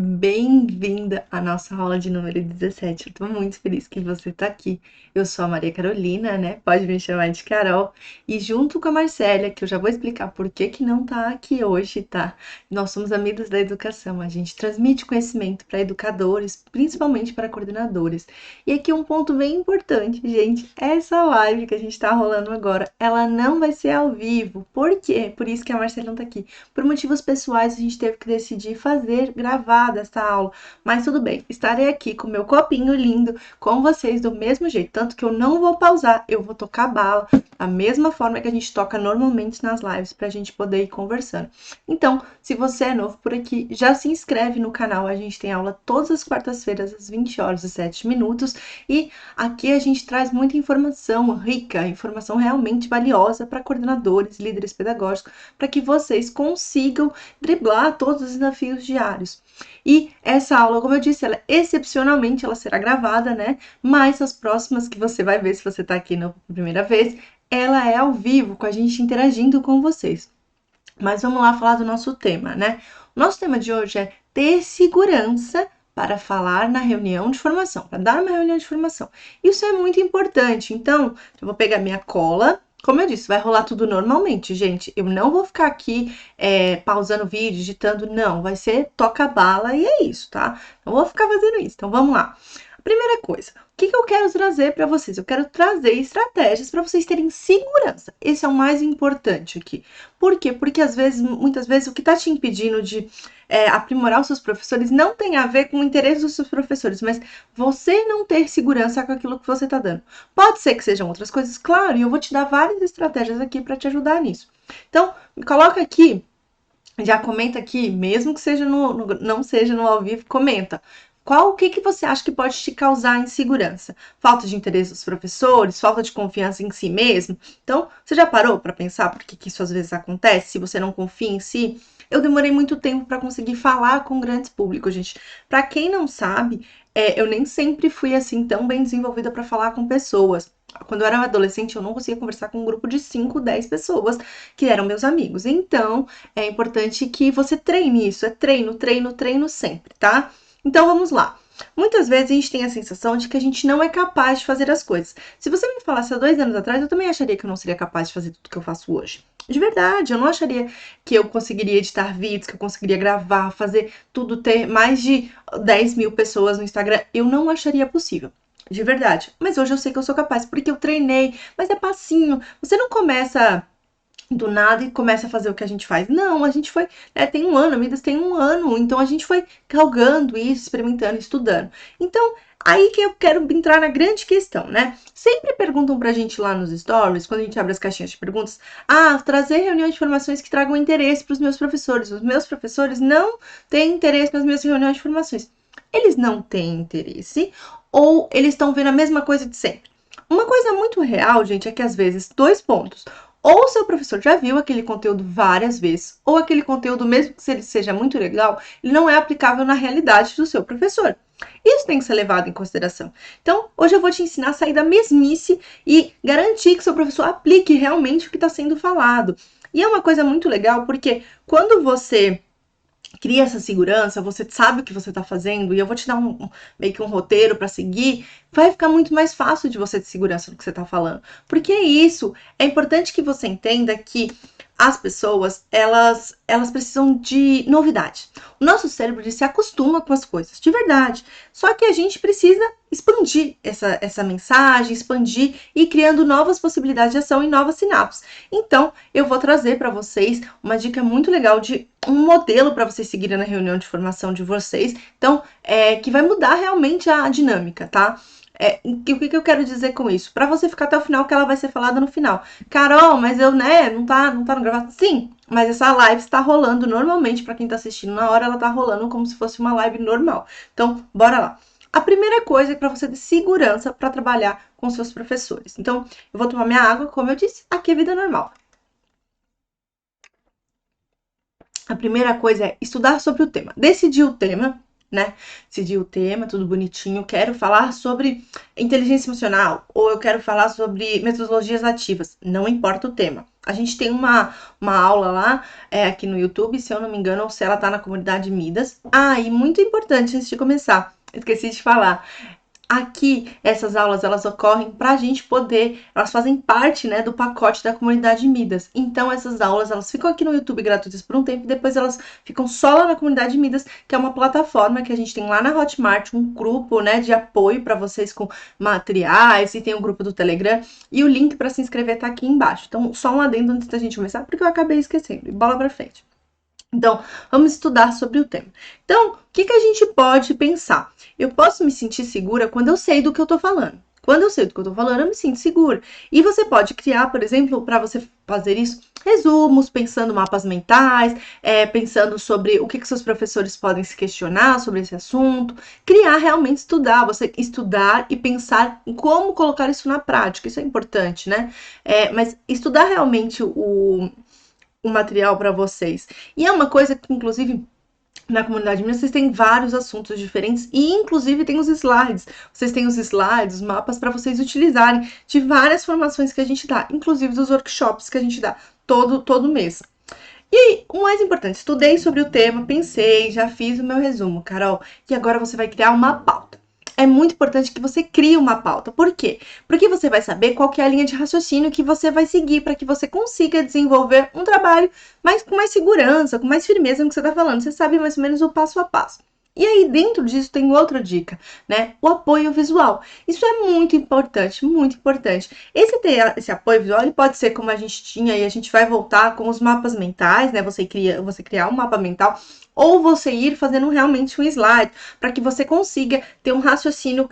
Bem-vinda à nossa aula de número 17. Eu tô muito feliz que você tá aqui. Eu sou a Maria Carolina, né? Pode me chamar de Carol. E junto com a Marcélia, que eu já vou explicar por que que não tá aqui hoje, tá? Nós somos amigos da educação. A gente transmite conhecimento para educadores, principalmente para coordenadores. E aqui um ponto bem importante, gente. Essa live que a gente tá rolando agora, ela não vai ser ao vivo. Por quê? Por isso que a Marcélia não tá aqui. Por motivos pessoais, a gente teve que decidir fazer gravada essa aula. Mas tudo bem, estarei aqui com meu copinho lindo, com vocês do mesmo jeito. Tanto que eu não vou pausar, eu vou tocar bala, da mesma forma que a gente toca normalmente nas lives, pra gente poder ir conversando. Então, se você é novo por aqui, já se inscreve no canal. A gente tem aula todas as quartas-feiras, às 20 horas e 7 minutos. E aqui a gente traz muita informação rica, informação realmente valiosa para coordenadores, líderes pedagógicos, para que vocês consigam driblar todos os desafios diários. E essa aula, como eu disse, ela excepcionalmente ela será gravada, né? Mas as próximas que você vai ver se você está aqui na primeira vez, ela é ao vivo, com a gente interagindo com vocês. Mas vamos lá falar do nosso tema, né? O nosso tema de hoje é ter segurança para falar na reunião de formação, para dar uma reunião de formação. Isso é muito importante. Então, eu vou pegar minha cola. Como eu disse, vai rolar tudo normalmente, gente. Eu não vou ficar aqui pausando o vídeo, digitando, não. Vai ser toca bala e é isso, tá? Não vou ficar fazendo isso. Então, vamos lá. Primeira coisa, o que eu quero trazer para vocês? Eu quero trazer estratégias para vocês terem segurança. Esse é o mais importante aqui. Por quê? Porque às vezes, muitas vezes, o que está te impedindo de aprimorar os seus professores não tem a ver com o interesse dos seus professores, mas você não ter segurança com aquilo que você está dando. Pode ser que sejam outras coisas, claro, e eu vou te dar várias estratégias aqui para te ajudar nisso. Então, coloca aqui, já comenta aqui, mesmo que seja não seja no ao vivo, comenta. O que você acha que pode te causar insegurança? Falta de interesse dos professores? Falta de confiança em si mesmo? Então, você já parou para pensar por que isso às vezes acontece? Se você não confia em si? Eu demorei muito tempo para conseguir falar com grandes públicos, gente. Para quem não sabe, eu nem sempre fui assim tão bem desenvolvida para falar com pessoas. Quando eu era adolescente, eu não conseguia conversar com um grupo de 5, 10 pessoas que eram meus amigos. Então, é importante que você treine isso. É treino, treino, treino sempre, tá? Então vamos lá. Muitas vezes a gente tem a sensação de que a gente não é capaz de fazer as coisas. Se você me falasse há 2 anos atrás, eu também acharia que eu não seria capaz de fazer tudo que eu faço hoje. De verdade, eu não acharia que eu conseguiria editar vídeos, que eu conseguiria gravar, fazer tudo, ter mais de 10 mil pessoas no Instagram. Eu não acharia possível. De verdade. Mas hoje eu sei que eu sou capaz, porque eu treinei. Mas é passinho. Você não começa do nada e começa a fazer o que a gente faz. Não, a gente foi, tem um ano, a Midas tem um ano, então a gente foi galgando isso, experimentando, estudando. Então, aí que eu quero entrar na grande questão, né? Sempre perguntam pra gente lá nos stories, quando a gente abre as caixinhas de perguntas, trazer reuniões de informações que tragam interesse para os meus professores. Os meus professores não têm interesse nas minhas reuniões de informações. Eles não têm interesse ou eles estão vendo a mesma coisa de sempre? Uma coisa muito real, gente, é que às vezes, 2 pontos. Ou o seu professor já viu aquele conteúdo várias vezes, ou aquele conteúdo, mesmo que ele seja muito legal, ele não é aplicável na realidade do seu professor. Isso tem que ser levado em consideração. Então, hoje eu vou te ensinar a sair da mesmice e garantir que seu professor aplique realmente o que está sendo falado. E é uma coisa muito legal, porque quando você cria essa segurança, você sabe o que você está fazendo, e eu vou te dar meio que um roteiro para seguir, vai ficar muito mais fácil de você ter segurança do que você está falando. Porque é isso, é importante que você entenda que as pessoas, elas precisam de novidade. O nosso cérebro ele se acostuma com as coisas, de verdade. Só que a gente precisa expandir essa mensagem, expandir e ir criando novas possibilidades de ação e novas sinapses. Então, eu vou trazer para vocês uma dica muito legal de um modelo para vocês seguirem na reunião de formação de vocês. Então, que vai mudar realmente a dinâmica, tá? O que eu quero dizer com isso? Para você ficar até o final, que ela vai ser falada no final. Carol, mas eu, né, não tá no gravado? Sim, mas essa live está rolando normalmente, para quem tá assistindo na hora, ela tá rolando como se fosse uma live normal. Então, bora lá. A primeira coisa é para você ter segurança para trabalhar com seus professores. Então, eu vou tomar minha água, como eu disse, aqui é vida normal. A primeira coisa é estudar sobre o tema. Decidir o tema. né? Decidi o tema, tudo bonitinho. Quero falar sobre inteligência emocional, ou eu quero falar sobre metodologias ativas. Não importa o tema. A gente tem uma aula lá, aqui no YouTube, se eu não me engano, ou se ela tá na comunidade Midas. Ah, e muito importante, antes de começar, esqueci de falar. Aqui, essas aulas, elas ocorrem para a gente poder, elas fazem parte, né, do pacote da comunidade Midas. Então, essas aulas, elas ficam aqui no YouTube gratuitas por um tempo, e depois elas ficam só lá na comunidade Midas, que é uma plataforma que a gente tem lá na Hotmart, um grupo, né, de apoio para vocês com materiais, e tem o grupo do Telegram, e o link para se inscrever tá aqui embaixo. Então, só um adendo antes da gente começar, porque eu acabei esquecendo. E bola para frente. Então, vamos estudar sobre o tema. Então, o que a gente pode pensar? Eu posso me sentir segura quando eu sei do que eu tô falando. Quando eu sei do que eu tô falando, eu me sinto segura. E você pode criar, por exemplo, para você fazer isso, resumos, pensando mapas mentais, pensando sobre o que seus professores podem se questionar sobre esse assunto. Criar, realmente estudar. Você estudar e pensar em como colocar isso na prática. Isso é importante, né? Mas estudar realmente o material para vocês. E é uma coisa que, inclusive, na comunidade minha, vocês têm vários assuntos diferentes e, inclusive, tem os slides. Vocês têm os slides, os mapas para vocês utilizarem de várias formações que a gente dá, inclusive dos workshops que a gente dá todo mês. E o mais importante, estudei sobre o tema, pensei, já fiz o meu resumo, Carol, e agora você vai criar uma pauta. É muito importante que você crie uma pauta. Por quê? Porque você vai saber qual que é a linha de raciocínio que você vai seguir para que você consiga desenvolver um trabalho com mais segurança, com mais firmeza no que você está falando. Você sabe mais ou menos o passo a passo. E aí, dentro disso, tem outra dica, né? O apoio visual. Isso é muito importante, muito importante. Esse apoio visual, ele pode ser como a gente tinha, e a gente vai voltar com os mapas mentais, né? Você criar um mapa mental, ou você ir fazendo realmente um slide, para que você consiga ter um raciocínio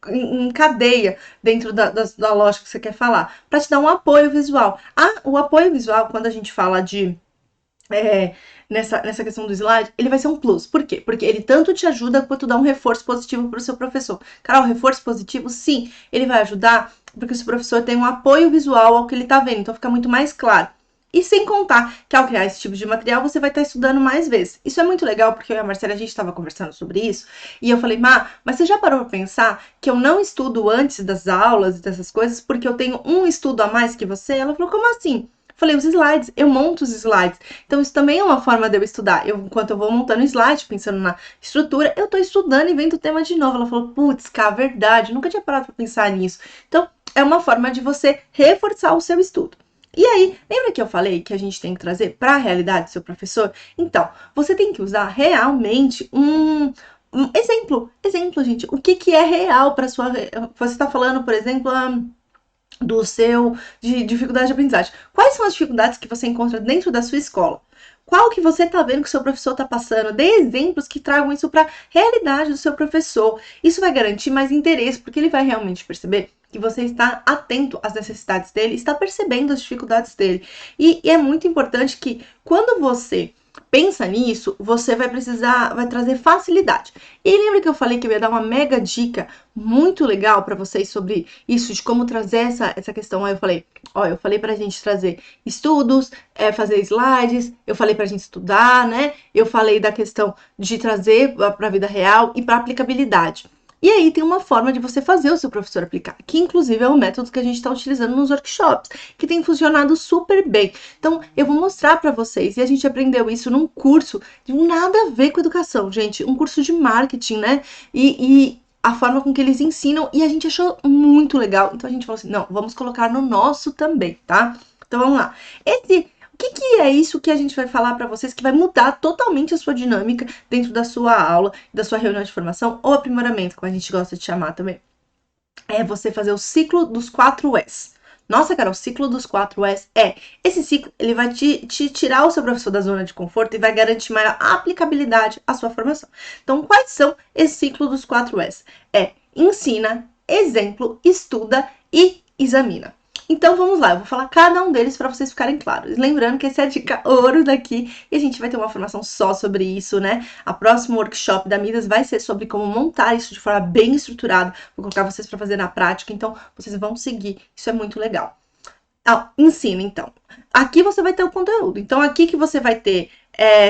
em cadeia dentro da lógica que você quer falar, para te dar um apoio visual. O apoio visual, quando a gente fala de nessa questão do slide, ele vai ser um plus. Por quê? Porque ele tanto te ajuda quanto dá um reforço positivo para o seu professor. Carol, reforço positivo? Sim, ele vai ajudar porque o seu professor tem um apoio visual ao que ele está vendo, então fica muito mais claro. E sem contar que ao criar esse tipo de material, você vai estar estudando mais vezes. Isso é muito legal, porque eu e a Marcela, a gente estava conversando sobre isso, e eu falei, mas você já parou para pensar que eu não estudo antes das aulas e dessas coisas, porque eu tenho um estudo a mais que você? Ela falou, como assim? Falei, os slides, eu monto os slides. Então, isso também é uma forma de eu estudar. Enquanto eu vou montando slide, pensando na estrutura, eu tô estudando e vendo o tema de novo. Ela falou, putz, cara, verdade, nunca tinha parado pra pensar nisso. Então, é uma forma de você reforçar o seu estudo. E aí, lembra que eu falei que a gente tem que trazer para a realidade do seu professor? Então, você tem que usar realmente um exemplo. Exemplo, gente. O que é real para sua. Você está falando, por exemplo, de dificuldade de aprendizagem. Quais são as dificuldades que você encontra dentro da sua escola? Qual que você está vendo que o seu professor está passando? Dê exemplos que tragam isso para a realidade do seu professor. Isso vai garantir mais interesse, porque ele vai realmente perceber que você está atento às necessidades dele, está percebendo as dificuldades dele. E é muito importante que quando você pensa nisso, você vai trazer facilidade. E lembra que eu falei que eu ia dar uma mega dica muito legal para vocês sobre isso, de como trazer essa questão. Aí eu falei pra gente trazer estudos, fazer slides, eu falei pra gente estudar, né? Eu falei da questão de trazer pra vida real e pra aplicabilidade. E aí tem uma forma de você fazer o seu professor aplicar, que inclusive é o método que a gente está utilizando nos workshops, que tem funcionado super bem. Então, eu vou mostrar para vocês, e a gente aprendeu isso num curso de nada a ver com educação, gente, um curso de marketing, né? E a forma com que eles ensinam, e a gente achou muito legal. Então, a gente falou assim, não, vamos colocar no nosso também, tá? Então, vamos lá. O que é isso que a gente vai falar para vocês que vai mudar totalmente a sua dinâmica dentro da sua aula, da sua reunião de formação ou aprimoramento, como a gente gosta de chamar também? É você fazer o ciclo dos 4 S. Nossa, cara, o ciclo dos 4 S esse ciclo, ele vai te tirar o seu professor da zona de conforto e vai garantir maior aplicabilidade à sua formação. Então, quais são esse ciclo dos 4 S? Ensina, exemplo, estuda e examina. Então vamos lá, eu vou falar cada um deles para vocês ficarem claros. Lembrando que essa é a dica ouro daqui e a gente vai ter uma formação só sobre isso, né? A próxima workshop da Midas vai ser sobre como montar isso de forma bem estruturada. Vou colocar vocês para fazer na prática, então vocês vão seguir. Isso é muito legal. Ensina, então. Aqui você vai ter o conteúdo. Então, aqui que você vai ter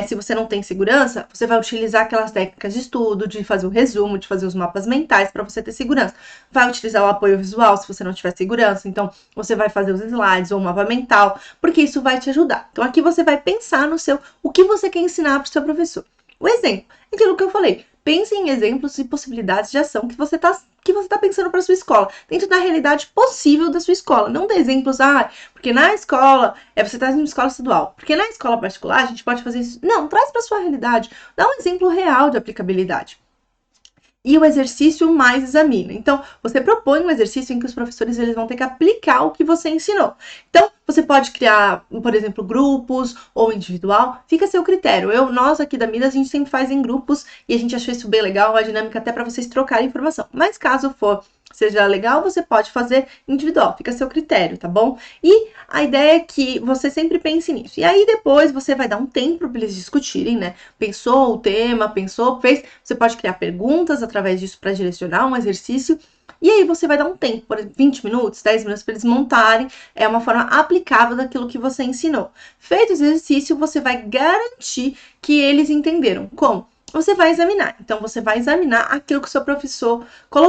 se você não tem segurança, você vai utilizar aquelas técnicas de estudo, de fazer o resumo, de fazer os mapas mentais para você ter segurança. Vai utilizar o apoio visual se você não tiver segurança. Então, você vai fazer os slides ou o mapa mental, porque isso vai te ajudar. Então, aqui você vai pensar no o que você quer ensinar para o seu professor. O exemplo, aquilo que eu falei. Pense em exemplos e possibilidades de ação que você tá pensando para sua escola, dentro da realidade possível da sua escola. Não dê exemplos, porque na escola, você está em escola estadual, porque na escola particular a gente pode fazer isso. Não, traz para sua realidade. Dá um exemplo real de aplicabilidade. E o exercício mais examina. Então, você propõe um exercício em que os professores eles vão ter que aplicar o que você ensinou. Então, você pode criar, por exemplo, grupos ou individual, fica a seu critério. Nós aqui da Midas, a gente sempre faz em grupos e a gente achou isso bem legal, a dinâmica até para vocês trocarem informação. Mas caso seja legal, você pode fazer individual, fica a seu critério, tá bom? E a ideia é que você sempre pense nisso. E aí depois você vai dar um tempo para eles discutirem, né? Pensou o tema, fez. Você pode criar perguntas através disso para direcionar um exercício. E aí você vai dar um tempo, por exemplo, 20 minutos, 10 minutos para eles montarem. É uma forma aplicável daquilo que você ensinou. Feito o exercício, você vai garantir que eles entenderam. Como? Você vai examinar. Então, você vai examinar aquilo que o seu professor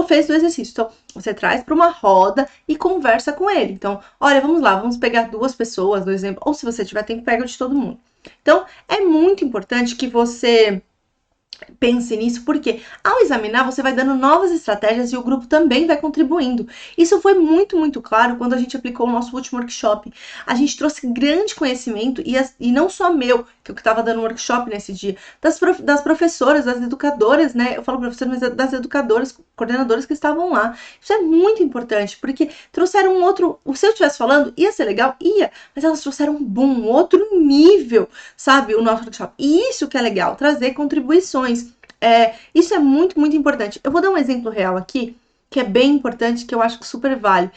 fez do exercício. Então, você traz para uma roda e conversa com ele. Então, olha, vamos lá, vamos pegar 2 pessoas, 2 exemplos. Ou se você tiver tempo, pega de todo mundo. Então, é muito importante que você pense nisso, porque ao examinar você vai dando novas estratégias e o grupo também vai contribuindo. Isso foi muito, muito claro quando a gente aplicou o nosso último workshop. A gente trouxe grande conhecimento e não só meu, que eu estava dando um workshop nesse dia, das professoras, das educadoras, né? Eu falo professoras, mas das educadoras, coordenadoras que estavam lá. Isso é muito importante, porque trouxeram um outro. Se eu estivesse falando, ia ser legal? Ia, mas elas trouxeram um boom, outro nível, sabe? O nosso workshop. E isso que é legal, trazer contribuições. Isso é muito, muito importante. Eu vou dar um exemplo real aqui, que é bem importante, que eu acho que super vale.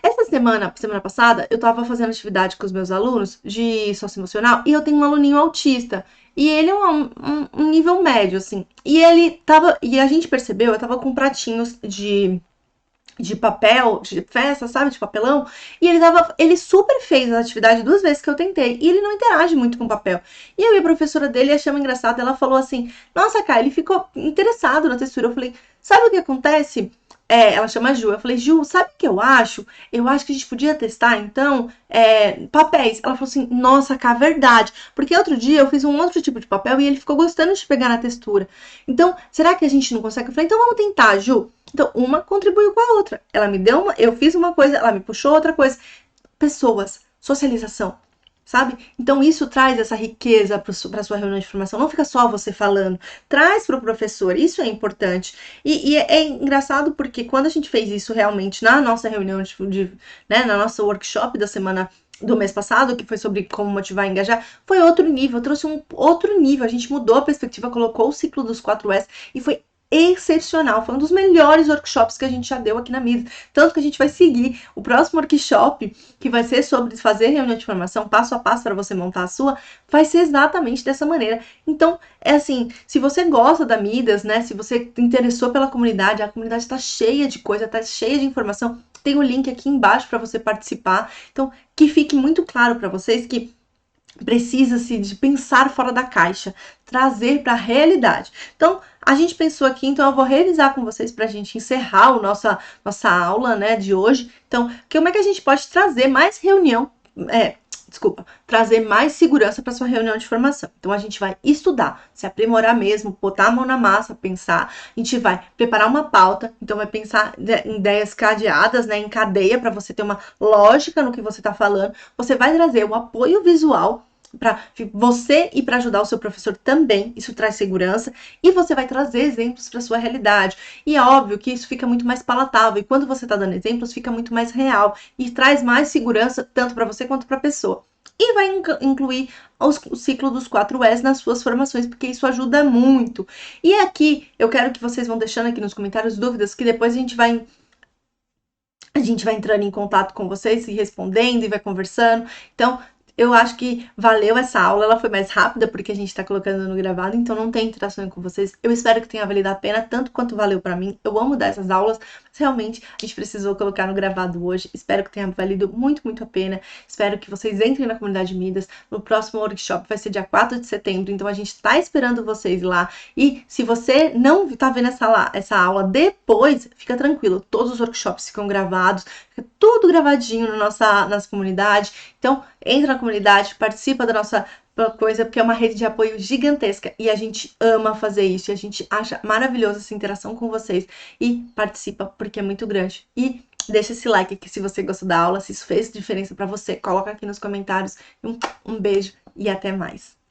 Essa semana passada, eu tava fazendo atividade com os meus alunos de socioemocional e eu tenho um aluninho autista. E ele é um nível médio, assim. E a gente percebeu, eu tava com pratinhos de papel, de festa, sabe, de papelão, e ele super fez a atividade 2 vezes que eu tentei, e ele não interage muito com papel. E eu e a professora dele achamos engraçado, ela falou assim, nossa, Kai, ele ficou interessado na textura. Eu falei, sabe o que acontece? Ela chama Ju, eu falei, Ju, sabe o que eu acho? Eu acho que a gente podia testar, então, papéis. Ela falou assim, nossa, Kai, verdade, porque outro dia eu fiz um outro tipo de papel e ele ficou gostando de pegar na textura. Então, será que a gente não consegue? Eu falei, então vamos tentar, Ju. Então, uma contribuiu com a outra. Ela me deu eu fiz uma coisa, ela me puxou outra coisa. Pessoas, socialização, sabe? Então, isso traz essa riqueza para a sua reunião de formação. Não fica só você falando, traz para o professor, isso é importante. E é engraçado porque quando a gente fez isso realmente na nossa reunião, né, na nossa workshop da semana do mês passado, que foi sobre como motivar e engajar, foi outro nível, trouxe um outro nível. A gente mudou a perspectiva, colocou o ciclo dos 4S e foi excepcional, foi um dos melhores workshops que a gente já deu aqui na Midas, tanto que a gente vai seguir o próximo workshop, que vai ser sobre fazer reunião de formação, passo a passo para você montar a sua, vai ser exatamente dessa maneira. Então, assim, se você gosta da Midas, né, se você interessou pela comunidade, a comunidade está cheia de coisa, está cheia de informação, tem o link aqui embaixo para você participar, então, que fique muito claro para vocês que precisa-se de pensar fora da caixa, trazer para a realidade. Então, a gente pensou aqui, então eu vou revisar com vocês para a gente encerrar a nossa aula, né, de hoje. Então, como é que a gente pode trazer mais trazer mais segurança para sua reunião de formação. Então, a gente vai estudar, se aprimorar mesmo, botar a mão na massa, pensar. A gente vai preparar uma pauta, então vai pensar em ideias cadeadas, né, em cadeia, para você ter uma lógica no que você está falando. Você vai trazer o apoio visual para você e para ajudar o seu professor também, isso traz segurança, e você vai trazer exemplos para sua realidade. E é óbvio que isso fica muito mais palatável, e quando você está dando exemplos, fica muito mais real e traz mais segurança tanto para você quanto para a pessoa. E vai incluir o ciclo dos 4S nas suas formações, porque isso ajuda muito. E aqui, eu quero que vocês vão deixando aqui nos comentários dúvidas, que depois a gente vai entrando em contato com vocês e respondendo e vai conversando. Então, eu acho que valeu essa aula, ela foi mais rápida porque a gente está colocando no gravado, então não tem interação com vocês. Eu espero que tenha valido a pena, tanto quanto valeu para mim. Eu amo dar essas aulas, realmente a gente precisou colocar no gravado hoje. Espero que tenha valido muito, muito a pena. Espero que vocês entrem na comunidade Midas. No próximo workshop vai ser dia 4 de setembro, então a gente está esperando vocês lá. E se você não está vendo essa aula depois, fica tranquilo, todos os workshops ficam gravados, fica tudo gravadinho na nossa comunidade. Então, entra na comunidade, participa da nossa coisa, porque é uma rede de apoio gigantesca e a gente ama fazer isso, e a gente acha maravilhosa essa interação com vocês e participa porque é muito grande. E deixa esse like aqui se você gostou da aula, se isso fez diferença para você, coloca aqui nos comentários. Um beijo e até mais.